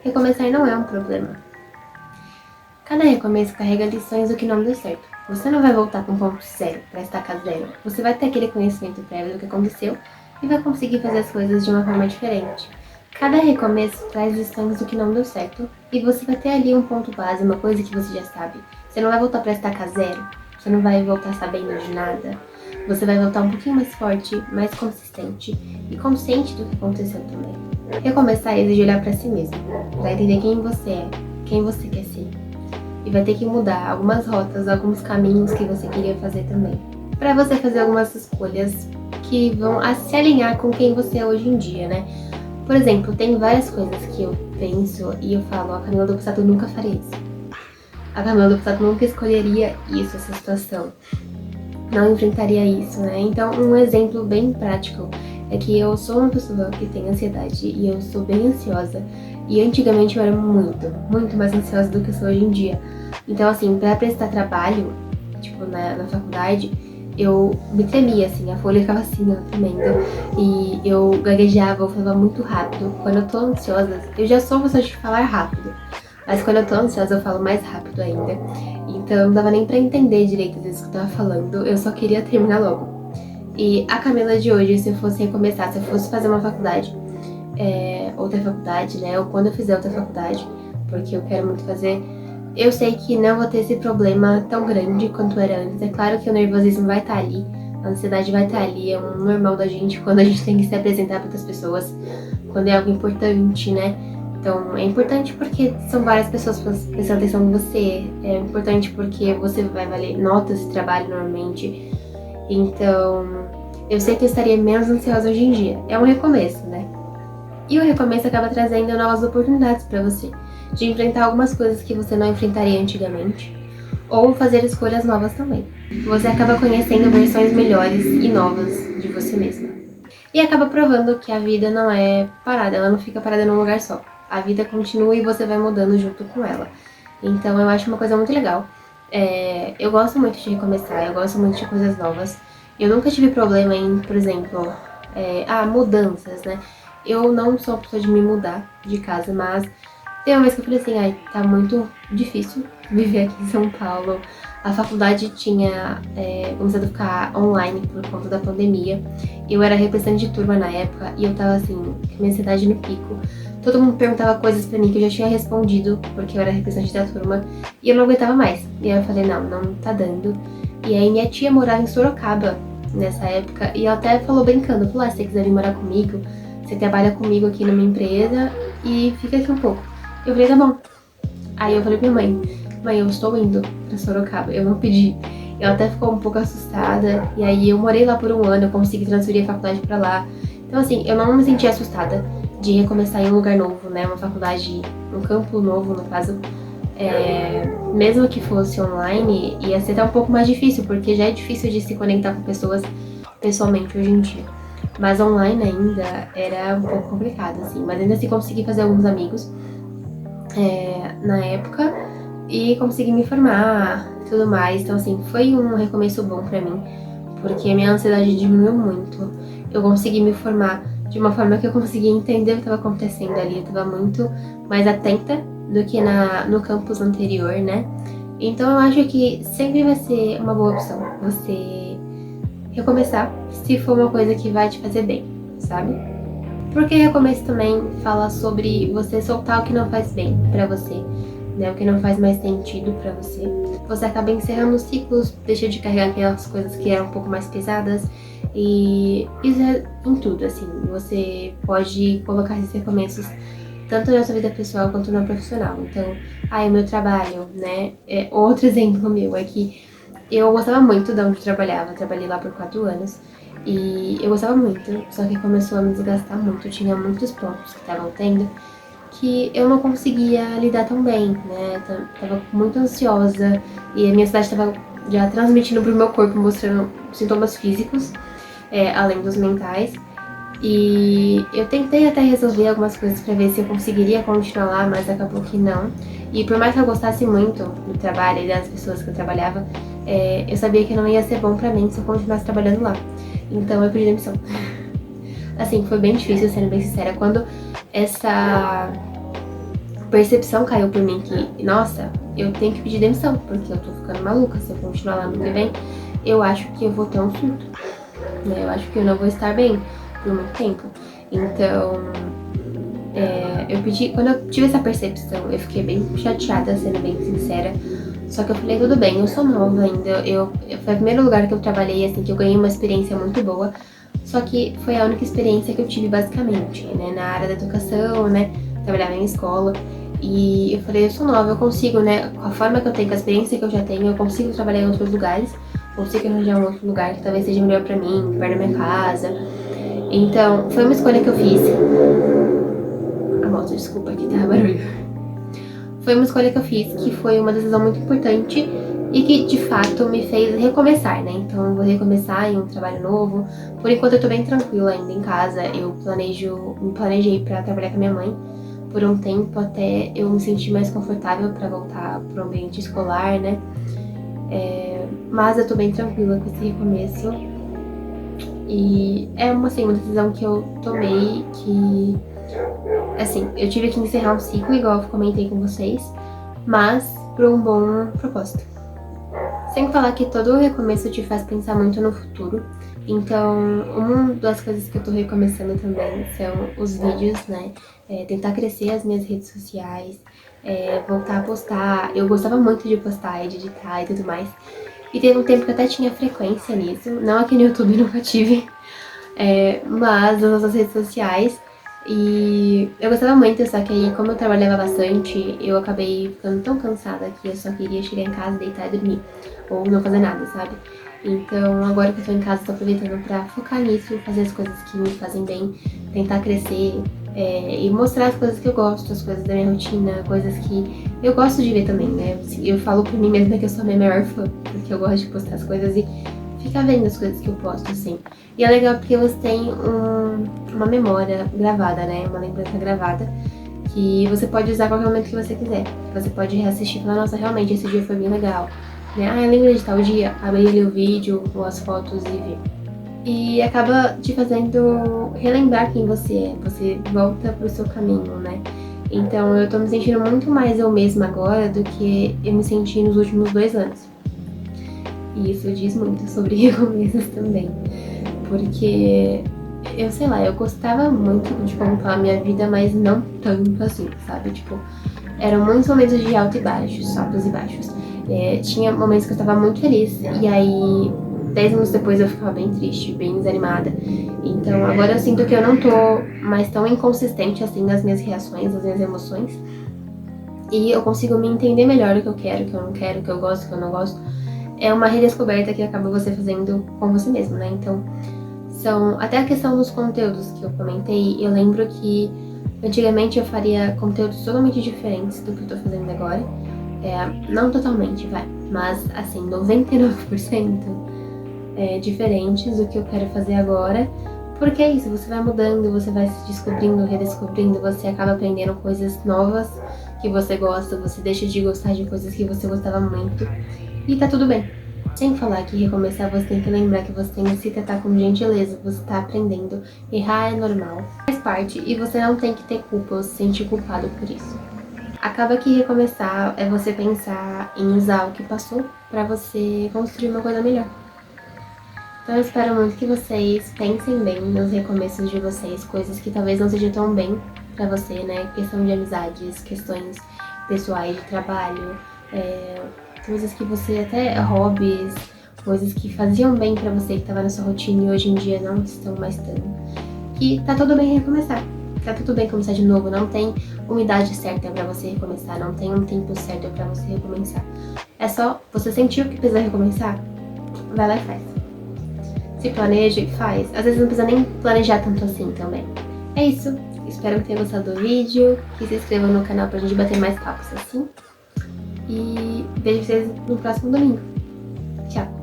Recomeçar não é um problema. Cada recomeço carrega lições do que não deu certo. Você não vai voltar para um ponto zero, para estacar zero. Você vai ter aquele conhecimento prévio do que aconteceu e vai conseguir fazer as coisas de uma forma diferente. Cada recomeço traz lições do que não deu certo e você vai ter ali um ponto base, uma coisa que você já sabe. Você não vai voltar para estacar zero, você não vai voltar sabendo de nada. Você vai voltar um pouquinho mais forte, mais consistente e consciente do que aconteceu também. Recomeçar exige olhar para si mesmo, para entender quem você é, quem você quer ser. E vai ter que mudar algumas rotas, alguns caminhos que você queria fazer também. Para você fazer algumas escolhas que vão se alinhar com quem você é hoje em dia, né? Por exemplo, tem várias coisas que eu penso e eu falo, a Camila do passado nunca faria isso. A Camila do passado nunca escolheria isso, essa situação. Não enfrentaria isso, né? Então, um exemplo bem prático é que eu sou uma pessoa que tem ansiedade e eu sou bem ansiosa. E antigamente eu era muito mais ansiosa do que eu sou hoje em dia. Então, assim, pra prestar trabalho, tipo, na faculdade, eu me tremia, assim, a folha ficava assim, ó, tremendo. E eu gaguejava, eu falava muito rápido. Quando eu tô ansiosa, eu já sou uma pessoa de falar rápido. Mas quando eu tô ansiosa, eu falo mais rápido ainda. Então não dava nem pra entender direito às vezes o que eu tava falando, eu só queria terminar logo. E a Camila de hoje, se eu fosse recomeçar, se eu fosse fazer uma faculdade, outra faculdade, né, ou quando eu fizer outra faculdade, porque eu quero muito fazer, eu sei que não vou ter esse problema tão grande quanto era antes. É claro que o nervosismo vai estar ali, a ansiedade vai estar ali, é um normal da gente quando a gente tem que se apresentar para outras pessoas, quando é algo importante, né? Então, é importante porque são várias pessoas prestando atenção em você. É importante porque você vai valer nota esse trabalho normalmente. Então, eu sei que eu estaria menos ansiosa hoje em dia. É um recomeço, né? E o recomeço acaba trazendo novas oportunidades para você. De enfrentar algumas coisas que você não enfrentaria antigamente. Ou fazer escolhas novas também. Você acaba conhecendo versões melhores e novas de você mesma. E acaba provando que a vida não é parada, ela não fica parada num lugar só. A vida continua e você vai mudando junto com ela. Então eu acho uma coisa muito legal. Eu gosto muito de recomeçar, eu gosto muito de coisas novas. Eu nunca tive problema em, por exemplo, mudanças, né? Eu não sou a pessoa de me mudar de casa, mas tem uma vez que eu falei assim, ai, tá muito difícil viver aqui em São Paulo. A faculdade tinha começado a ficar online por conta da pandemia. Eu era representante de turma na época e eu tava assim, com minha ansiedade no pico. Todo mundo perguntava coisas pra mim que eu já tinha respondido, porque eu era representante da turma, e eu não aguentava mais. E aí eu falei, não tá dando. E aí minha tia morava em Sorocaba nessa época, e ela até falou brincando, falou, se você quiser vir morar comigo, você trabalha comigo aqui numa empresa e fica aqui um pouco. Eu falei, tá bom. Aí eu falei pra minha mãe, eu estou indo pra Sorocaba, eu não pedi. Ela até ficou um pouco assustada, e aí eu morei lá por um ano, eu consegui transferir a faculdade pra lá. Então assim, eu não me senti assustada de recomeçar em um lugar novo, né, uma faculdade, um campo novo no caso. Mesmo que fosse online, ia ser até um pouco mais difícil, porque já é difícil de se conectar com pessoas pessoalmente hoje em dia. Mas online ainda era um pouco complicado, assim, mas ainda assim consegui fazer alguns amigos na época e consegui me formar e tudo mais. Então assim, foi um recomeço bom pra mim, porque a minha ansiedade diminuiu muito. Eu consegui me formar de uma forma que eu conseguia entender o que estava acontecendo ali. Eu estava muito mais atenta do que no campus anterior, né? Então eu acho que sempre vai ser uma boa opção você recomeçar, se for uma coisa que vai te fazer bem, sabe? Porque recomeço também fala sobre você soltar o que não faz bem pra você, né? O que não faz mais sentido pra você. Você acaba encerrando ciclos, deixa de carregar aquelas coisas que eram um pouco mais pesadas. E isso é em tudo, assim, você pode colocar esses recomeços tanto na sua vida pessoal quanto na profissional. Então, o meu trabalho, né, outro exemplo meu é que eu gostava muito de onde eu trabalhava, trabalhei lá por 4 anos, e eu gostava muito, só que começou a me desgastar muito, tinha muitos pontos que estavam tendo que eu não conseguia lidar tão bem, né, tava muito ansiosa, e a minha ansiedade tava já transmitindo pro meu corpo, mostrando sintomas físicos, além dos mentais. E eu tentei até resolver algumas coisas pra ver se eu conseguiria continuar lá, mas acabou que não. E por mais que eu gostasse muito do trabalho e das pessoas que eu trabalhava, eu sabia que não ia ser bom pra mim se eu continuasse trabalhando lá. Então eu pedi demissão. Assim, foi bem difícil, sendo bem sincera. Quando percepção caiu por mim que, nossa, eu tenho que pedir demissão, porque eu tô ficando maluca. Se eu continuar lá no que vem, eu acho que eu vou ter um surto, né? Eu acho que eu não vou estar bem por muito tempo. Então, quando eu tive essa percepção, eu fiquei bem chateada, sendo bem sincera. Só que eu falei, tudo bem, eu sou nova ainda, foi o primeiro lugar que eu trabalhei, assim, que eu ganhei uma experiência muito boa. Só que foi a única experiência que eu tive, basicamente, né, na área da educação, né, trabalhava em escola. E eu falei, eu sou nova, eu consigo, né, com a forma que eu tenho, com a experiência que eu já tenho, eu consigo trabalhar em outros lugares, consigo arranjar um outro lugar que talvez seja melhor pra mim, perto da minha casa. Então, foi uma escolha que eu fiz. A moto, desculpa, aqui tá barulho. Foi uma escolha que eu fiz, que foi uma decisão muito importante e que, de fato, me fez recomeçar, né? Então, eu vou recomeçar em um trabalho novo. Por enquanto, eu tô bem tranquila ainda em casa. Eu me planejei pra trabalhar com a minha mãe por um tempo, até eu me sentir mais confortável pra voltar pro ambiente escolar, né? Mas eu tô bem tranquila com esse recomeço. E é uma decisão que eu tomei que... Assim, eu tive que encerrar um ciclo, igual eu comentei com vocês, mas por um bom propósito. Sem falar que todo recomeço te faz pensar muito no futuro. Então, uma das coisas que eu tô recomeçando também são os vídeos, né? Tentar crescer as minhas redes sociais, voltar a postar. Eu gostava muito de postar, de editar e tudo mais. E teve um tempo que eu até tinha frequência nisso. Não aqui no YouTube, nunca tive. Mas nas nossas redes sociais. E eu gostava muito, só que aí, como eu trabalhava bastante, eu acabei ficando tão cansada que eu só queria chegar em casa, deitar e dormir. Ou não fazer nada, sabe? Então, agora que eu tô em casa, tô aproveitando pra focar nisso, fazer as coisas que me fazem bem, tentar crescer e mostrar as coisas que eu gosto, as coisas da minha rotina, coisas que eu gosto de ver também, né? Eu falo pra mim mesma que eu sou a minha maior fã, porque eu gosto de postar as coisas e ficar vendo as coisas que eu posto, assim. E é legal porque você tem uma memória gravada, né? Uma lembrança gravada que você pode usar a qualquer momento que você quiser. Você pode reassistir e falar, nossa, realmente esse dia foi bem legal. Né? Ah, eu lembro de tal dia, abrir ali o vídeo ou as fotos e ver. E acaba te fazendo relembrar quem você é. Você volta pro seu caminho, né? Então eu tô me sentindo muito mais eu mesma agora do que eu me senti nos últimos 2 anos. E isso diz muito sobre recomeços também. Porque, eu sei lá, eu gostava muito de contar a minha vida, mas não tanto assim, sabe? Tipo, eram muitos momentos de altos e baixos, altos e baixos. Tinha momentos que eu estava muito feliz, e aí 10 minutos depois eu ficava bem triste, bem desanimada. Então agora eu sinto que eu não tô mais tão inconsistente assim nas minhas reações, nas minhas emoções. E eu consigo me entender melhor o que eu quero, o que eu não quero, o que eu gosto, o que eu não gosto. É uma redescoberta que acaba você fazendo com você mesmo, né? Então, até a questão dos conteúdos que eu comentei, eu lembro que antigamente eu faria conteúdos totalmente diferentes do que eu tô fazendo agora. Não totalmente, mas assim, 99% diferentes do que eu quero fazer agora. Porque é isso, você vai mudando, você vai se descobrindo, redescobrindo, você acaba aprendendo coisas novas que você gosta, você deixa de gostar de coisas que você gostava muito. E tá tudo bem. Sem falar que recomeçar, você tem que lembrar que você tem que se tratar com gentileza, você tá aprendendo. Errar é normal, faz parte, e você não tem que ter culpa ou se sentir culpado por isso. Acaba que recomeçar é você pensar em usar o que passou pra você construir uma coisa melhor. Então eu espero muito que vocês pensem bem nos recomeços de vocês, coisas que talvez não sejam tão bem pra você, né? Questão de amizades, questões pessoais de trabalho, coisas que você até hobbies, coisas que faziam bem pra você, que tava na sua rotina e hoje em dia não estão mais tão. Que tá tudo bem recomeçar. Tá tudo bem começar de novo, não tem uma idade certa pra você recomeçar, não tem um tempo certo pra você recomeçar. É só você sentir o que precisa recomeçar, vai lá e faz. Se planeja e faz. Às vezes não precisa nem planejar tanto assim também. É isso. Espero que tenha gostado do vídeo, que se inscreva no canal pra gente bater mais papos assim. E vejo vocês no próximo domingo. Tchau!